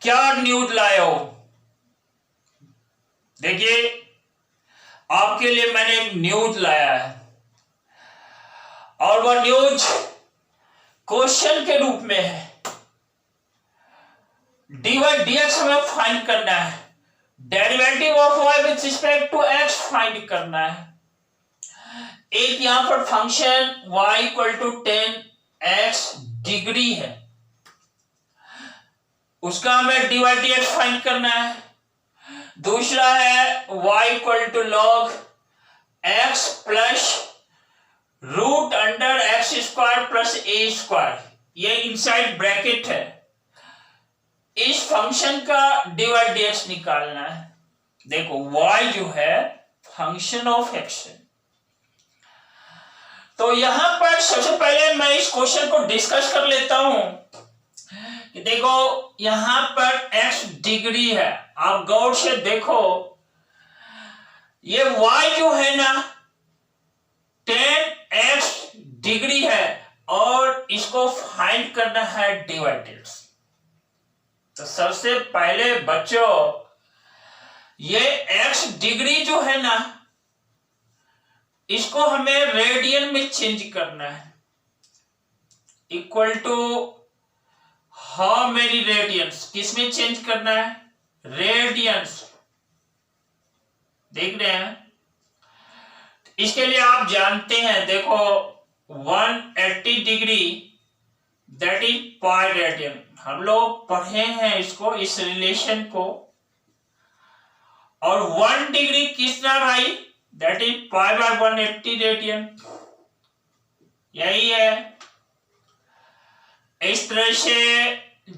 क्या न्यूज लाए हो? देखिए, आपके लिए मैंने एक न्यूज लाया है और वह न्यूज क्वेश्चन के रूप में है। dy dx हमें फाइंड करना है, derivative of y with respect to x find करना है। एक यहां पर function y equal to 10x degree है, उसका हमें dy dx फाइंड करना है। दूसरा है y equal to log x plus root under x square plus a square, ये इनसाइड ब्रैकेट है। इस फंक्शन का dy dx निकालना है। देखो y जो है फंक्शन ऑफ x है, तो यहां पर सबसे पहले मैं इस क्वेश्चन को डिस्कस कर लेता हूं कि देखो यहां पर x डिग्री है। आप गौर से देखो, ये y जो है ना 10x डिग्री है और इसको फाइंड करना है dy dx। तो सबसे पहले बच्चों, ये x डिग्री जो है ना, इसको हमें रेडियन में चेंज करना है। Equal to how many radians, किस में चेंज करना है? रेडियंस। देख रहे हैं, इसके लिए आप जानते हैं, देखो 180 degree that is pi radian. हम लोग पढ़े हैं इसको, इस रिलेशन को। और 1 डिग्री कितना भाई? That is pi by 180 radian. यही है। इस तरह से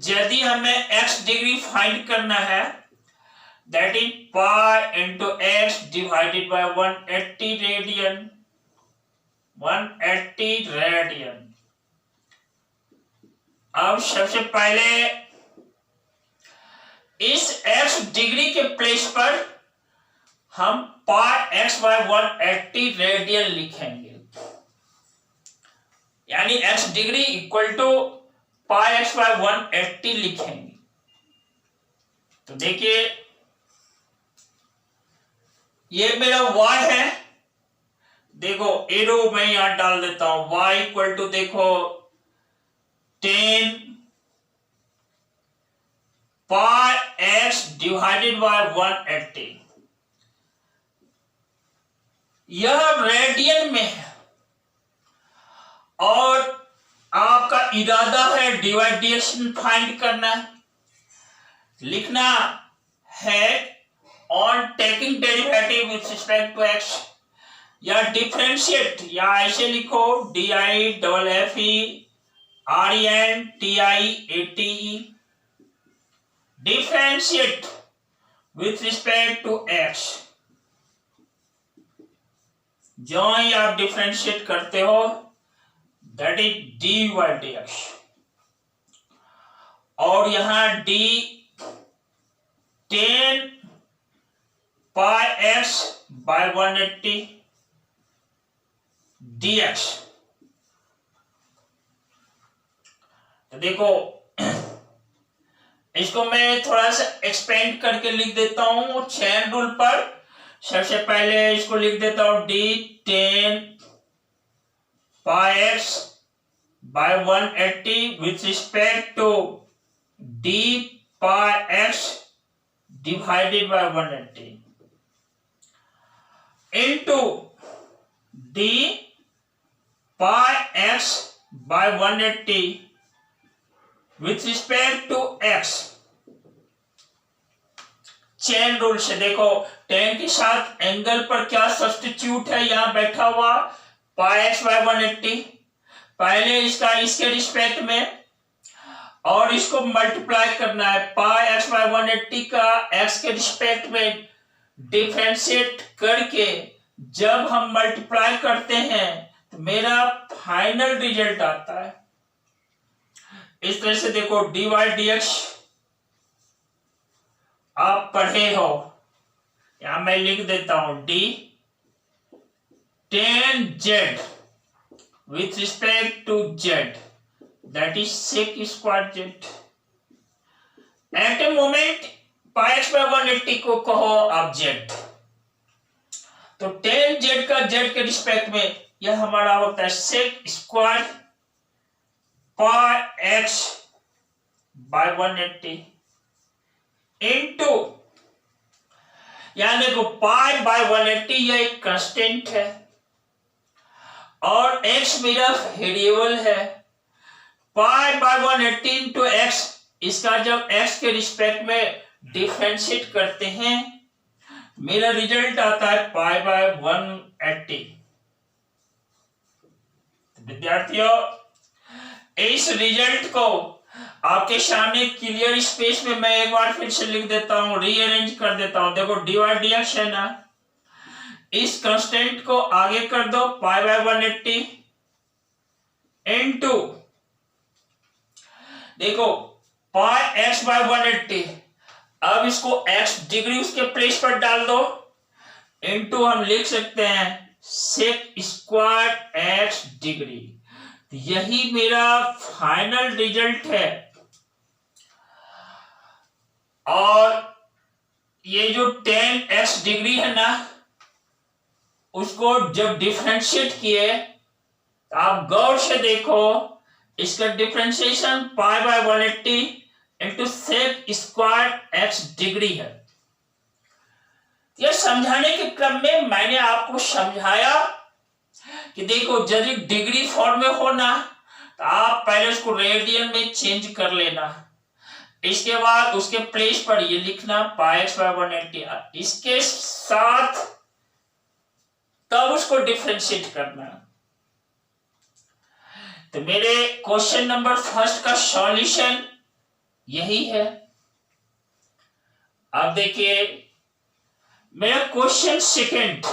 यदि हमें x डिग्री फाइंड करना है, that is pi into x divided by 180 radian. 180 radian. अब सबसे पहले इस x डिग्री के प्लेस पर हम पाई एक्स बाय 180 रेडियन लिखेंगे, यानी x degree equal to pi x by 180 लिखेंगे। तो देखिए, ये मेरा y है। देखो एरो मैं यहां डाल देता हूं, y इक्वल टू देखो 10 पाई एक्स डिवाइडेड बाय 180। यह रेडियन में है और आपका इरादा है dy dx फाइंड करना, लिखना है on taking derivative with respect to x, या डिफरेंशिएट, या ऐसे लिखो di double F E R N T I A T E, differentiate with respect to x। जो ही आप डिफरेंशिएट करते हो, दैट इज dy dx। और यहां d 10 pi x by 180 dx। तो देखो, इसको मैं थोड़ा सा एक्सपेंड करके लिख देता हूं चेन रूल पर। सबसे पहले इसको लिख देता हूं d 10 pi x by 180 with respect to d pi x divided by 180 into d pi x by 180 with respect to x। Chain rule से देखो, 10 के साथ एंगल पर क्या सब्स्टिट्यूट है, यहां बैठा हुआ पाई एक्स बाय 180। पहले इसका इसके रिस्पेक्ट में और इसको मल्टीप्लाई करना है, पाई एक्स बाय 180 का x के रिस्पेक्ट में डिफरेंशिएट करके जब हम मल्टीप्लाई करते हैं तो मेरा फाइनल रिजल्ट आता है। इस तरह से देखो dy dx आप पढ़े हो, यहां मैं लिख देता हूं d 10z with respect to z, that is sec square z, at a moment pi x by 180 को कहो आप जेड, तो टेन जेड का जेड के रिस्पेक्ट में यह हमारा होता है sec square pi x by 180 into, यानी देखो पाई बाय 180 यह एक कांस्टेंट है और x मेरा वेरिएबल है। पाई बाय 180 इंटू एक्स, इसका जब x के रिस्पेक्ट में डिफरेंशिएट करते हैं मेरा रिजल्ट आता है पाई बाय 180। विद्यार्थियों, इस रिजल्ट को आपके सामने क्लियर स्पेस में मैं एक बार फिर से लिख देता हूं, रीअरेंज कर देता हूं। देखो dy dx है ना, इस कांस्टेंट को आगे कर दो पाई बाय 180 इनटू, देखो पाई एक्स बाय 180, अब इसको x डिग्री उसके प्लेस पर डाल दो इनटू हम लिख सकते हैं सेक स्क्वायर x डिग्री। यही मेरा फाइनल रिजल्ट है। और ये जो 10x डिग्री है ना, उसको जब डिफरेंशिएट किए, आप गौर से देखो इसका differentiation pi by 180 into sec square x degree है। यह समझाने के क्रम में मैंने आपको समझाया कि देखो यदि डिग्री फॉर्म में हो ना, तो आप पहले उसको रेडियन में चेंज कर लेना, इसके बाद उसके प्लेस पर ये लिखना पाई एक्स बाय 180, इसके साथ तब उसको डिफरेंशिएट करना। तो मेरे क्वेश्चन नंबर फर्स्ट का सॉल्यूशन यही है। अब देखिए मेरा क्वेश्चन सेकंड,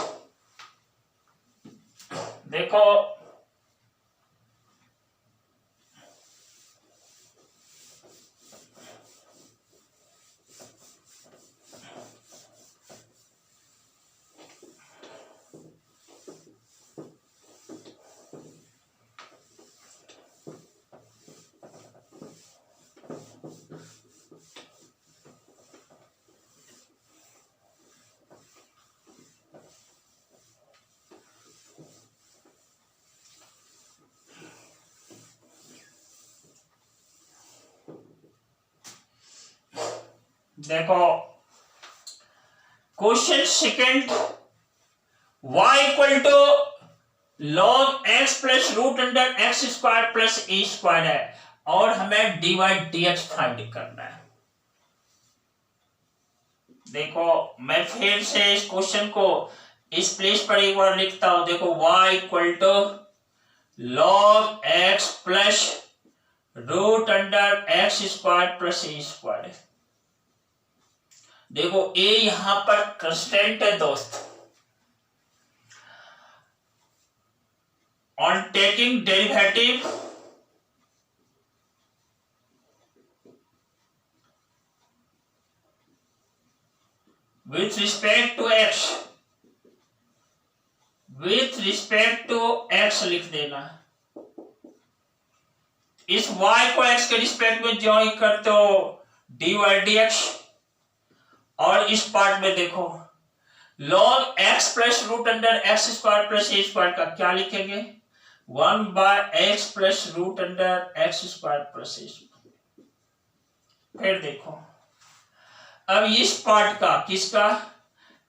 देखो देखो question second, y equal to log x plus root under x square plus a square है और हमें dy dx फाइंड करना है। देखो मैं फिर से इस क्वेश्चन को इस प्लेस पर एक बार लिखता हूं। देखो y equal to log x plus root under x square plus a square. देखो a यहां पर कांस्टेंट है दोस्त। On taking derivative with respect to x, with respect to x लिख देना। इस y को x के रिस्पेक्ट में ज्वाइन करते हो dy dx, और इस पार्ट में देखो log x plus root under x square plus a square का क्या लिखेंगे 1 by x plus root under x square plus a square. फिर देखो अब इस पार्ट का किसका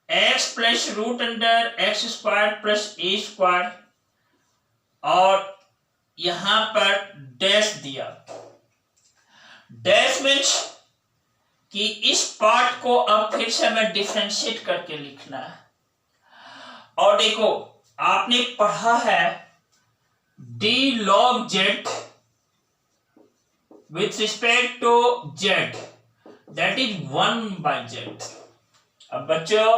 x plus root under x square plus a square, और यहां पर डैश दिया। डैश मीन्स कि इस पार्ट को अब फिर से हमें डिफरेंशिएट करके लिखना है। और देखो आपने पढ़ा है d log z with respect to z, that is 1 by z। अब बच्चों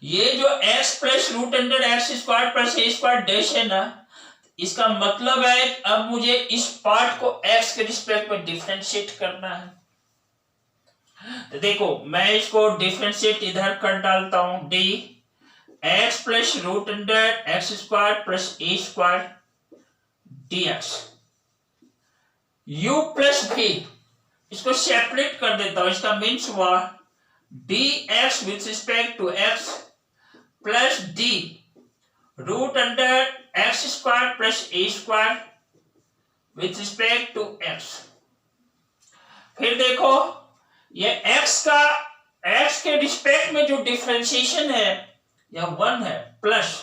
ये जो x plus root under x square plus a square dash है ना, इसका मतलब है अब मुझे इस पार्ट को x के रिस्पेक्ट में डिफरेंशिएट करना है। तो देखो मैं इसको डिफरेंशिएट इधर कर डालता हूं, d x plus root under x square plus a square dx, u plus v इसको सेपरेट कर देता हूं। इसका मीन्स हुआ dx with respect to x plus d root under x square plus a square with respect to x। फिर देखो ये x के रिस्पेक्ट में जो डिफरेंशिएशन है यह 1 है, plus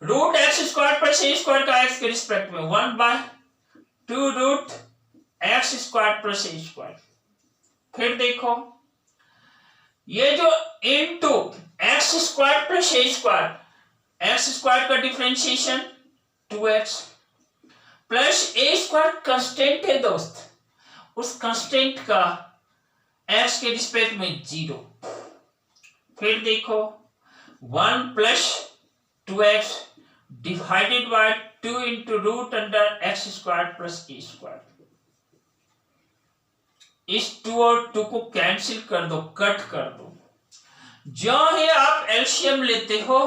root x square plus a square का x के रिस्पेक्ट में 1/2 root x square plus a square. फिर देखो ये जो into x square plus a square, x square का differentiation 2x plus a square constant है दोस्त, उस कांस्टेंट का x के रिस्पेक्ट में 0। फिर देखो 1 plus 2x divided by 2 into root under x square plus a square. इस 2 और 2 को कैंसिल कर दो, कट कर दो। जो ही आप एलसीएम लेते हो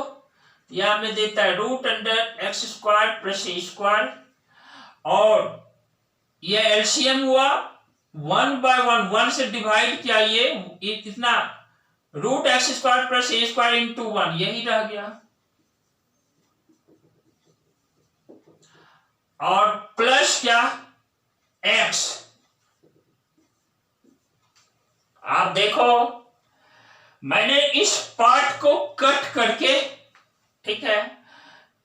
यहां में देता है root under x square plus a square, और ये एलसीएम हुआ 1/1, 1 से डिवाइड किया, ये कितना root x square plus a square into 1, यही रह गया, और प्लस क्या x। आप देखो मैंने इस पार्ट को कट करके, ठीक है,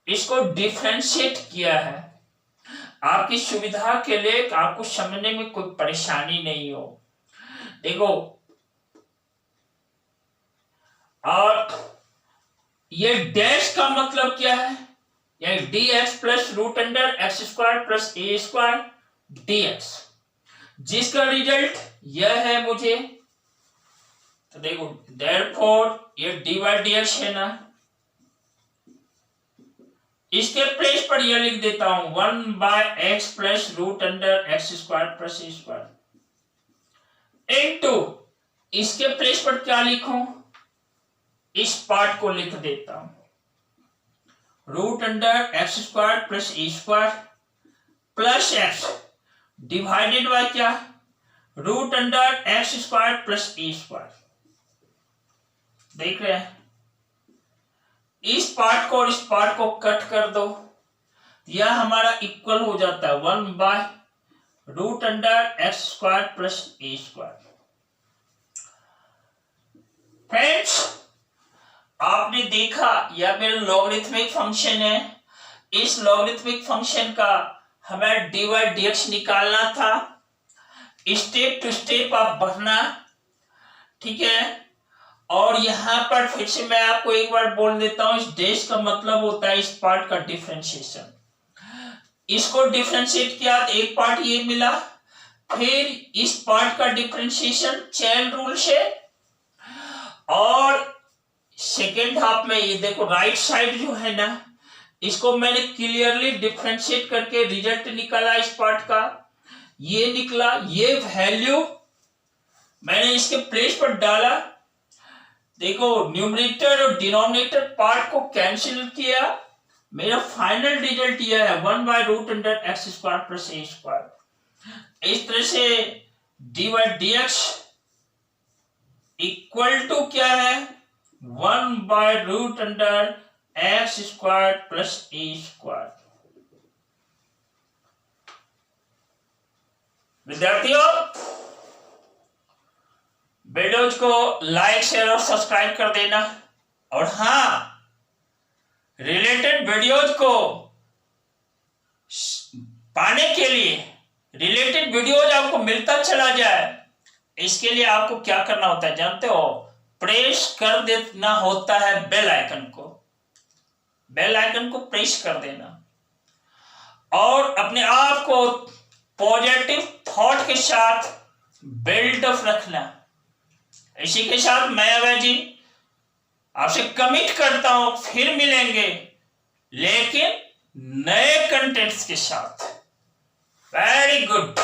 इसको डिफरेंशिएट किया है आपकी सुविधा के लिए, आपको समझने में कोई परेशानी नहीं हो। देखो और ये डैश का मतलब क्या है, ये dx plus root under x square plus a square dx, जिसका रिजल्ट यह है मुझे। तो देखो therefore ये dy dx है ना, इसके प्लेस पर यह लिख देता हूं 1/x plus root under x square plus a square into, इसके प्लेस पर क्या लिखूं, इस पार्ट को लिख देता हूं root under x square plus a square plus x divided by क्या root under x square plus a square. देख रहे हैं, इस पार्ट को और इस पार्ट को कट कर दो, यह हमारा इक्वल हो जाता है 1/रूट under x square plus a square. Friends आपने देखा यह मेरा लॉगरिथमिक फंक्शन है, इस लॉगरिथमिक फंक्शन का हमें dy dx निकालना था। स्टेप टू स्टेप आप बढ़ना, ठीक है। और यहां पर फिर से मैं आपको एक बार बोल देता हूं, इस डैश का मतलब होता है इस पार्ट का डिफरेंशिएशन। इसको डिफरेंशिएट किया तो एक पार्ट ये मिला, फिर इस पार्ट का डिफरेंशिएशन चेन रूल से, और सेकेंड हाफ में ये देखो राइट साइड जो है ना, इसको मैंने क्लियरली डिफरेंशिएट करके रिजल्ट निकाला इस पार्ट का, ये निकला, ये वैल्यू मैंने इसके प्लेस पर डाला। देखो न्यूमरेटर और डिनोमिनेटर पार्ट को कैंसिल किया, मेरा फाइनल रिजल्ट यह है 1/रूट under x square plus a square. इस तरह से dy dx इक्वल टू क्या है 1/रूट under x square plus a square. विद्यार्थियों वीडियोज को लाइक शेयर और सब्सक्राइब कर देना, और हाँ रिलेटेड वीडियोज को पाने के लिए, रिलेटेड वीडियोज आपको मिलता चला जाए, इसके लिए आपको क्या करना होता है जानते हो, प्रेस कर देना होता है बेल आइकन को, बेल आइकन को प्रेस कर देना, और अपने आप को पॉजिटिव थॉट के साथ बिल्डअप रखना। इसी के साथ मैं अभय जी आपसे कमिट करता हूं, फिर मिलेंगे लेकिन नए कंटेंट्स के साथ। Very good.